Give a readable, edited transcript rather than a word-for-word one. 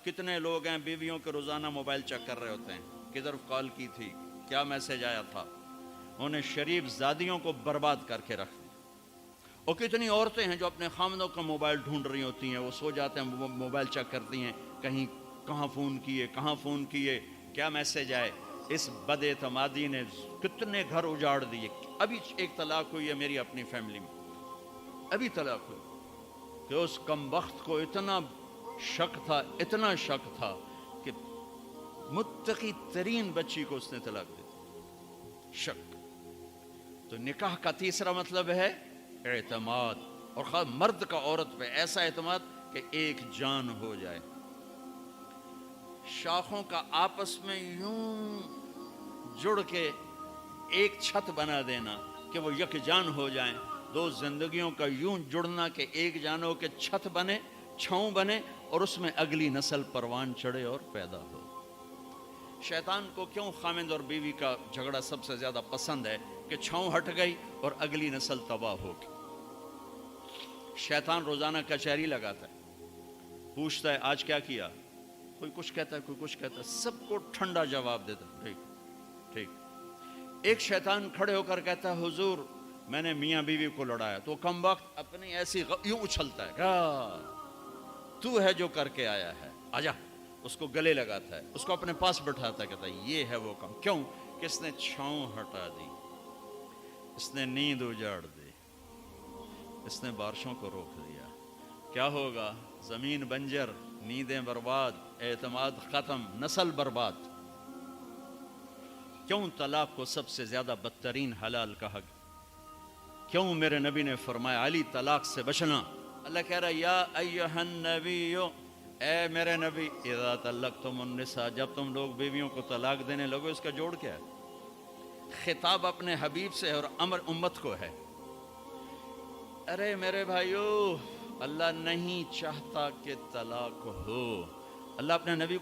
کتنے لوگ ہیں بیویوں کے روزانہ موبائل چیک کر رہے ہوتے ہیں، کدھر کال کی تھی، کیا میسج آیا تھا، انہیں شریف زادیوں کو برباد کر کے رکھ دیا۔ اور کتنی عورتیں ہیں جو اپنے خامدوں کا موبائل ڈھونڈ رہی ہوتی ہیں، وہ سو جاتے ہیں موبائل چیک کرتی ہیں، کہیں کہاں فون کیے، کیا میسج آئے۔ اس بد اعتمادی نے کتنے گھر اجاڑ دیے۔ ابھی ایک طلاق ہوئی ہے میری اپنی فیملی میں، ابھی طلاق ہوئی، کہ اس کم وقت کو اتنا شک تھا کہ متقی ترین بچی کو اس نے طلاق دی، شک۔ تو نکاح کا تیسرا مطلب ہے اعتماد، اور خاص مرد کا عورت پہ ایسا اعتماد کہ ایک جان ہو جائے، شاخوں کا آپس میں یوں جڑ کے ایک چھت بنا دینا کہ وہ یک جان ہو جائیں، دو زندگیوں کا یوں جڑنا کہ ایک جانوں کے چھت بنے، چھاؤں بنے، اور اس میں اگلی نسل پروان چڑھے اور پیدا ہو۔ شیطان کو کیوں خامند اور بیوی کا جھگڑا سب سے زیادہ پسند ہے کہ چھاؤں ہٹ گئی اور اگلی نسل تباہ ہوگی۔ شیطان روزانہ کچہری لگاتا ہے، پوچھتا ہے آج کیا کیا، کوئی کچھ کہتا ہے، کوئی کچھ کہتا ہے، سب کو ٹھنڈا جواب دیتا ہے، ٹھیک ٹھیک۔ ایک شیطان کھڑے ہو کر کہتا ہے حضور میں نے میاں بیوی کو لڑایا، تو کم وقت اپنی ایسی یوں اچھلتا ہے، تو ہے جو کر کے آیا ہے، آجا۔ اس کو گلے لگاتا ہے، اس کو اپنے پاس بٹھاتا ہے، کہتا ہے یہ ہے وہ کام، کیوں کہ اس نے چھاؤں ہٹا دی، اس نے نیند اجاڑ دی، اس نے بارشوں کو روک دیا۔ کیا ہوگا؟ زمین بنجر، نیندیں برباد، اعتماد ختم، نسل برباد۔ کیوں طلاق کو سب سے زیادہ بدترین حلال کہا گیا؟ کیوں میرے نبی نے فرمایا علی طلاق سے بچنا؟ اللہ کہہ رہا ہے یا ایہا النبی، اے میرے نبی، اذا طلقتم النساء، جب تم لوگ بیویوں کو طلاق دینے لگو، اس کا جوڑ کیا ہے؟ خطاب اپنے حبیب سے اور امر امت کو ہے۔ ارے میرے بھائیو، اللہ نہیں چاہتا کہ طلاق ہو، اللہ اپنے نبی کو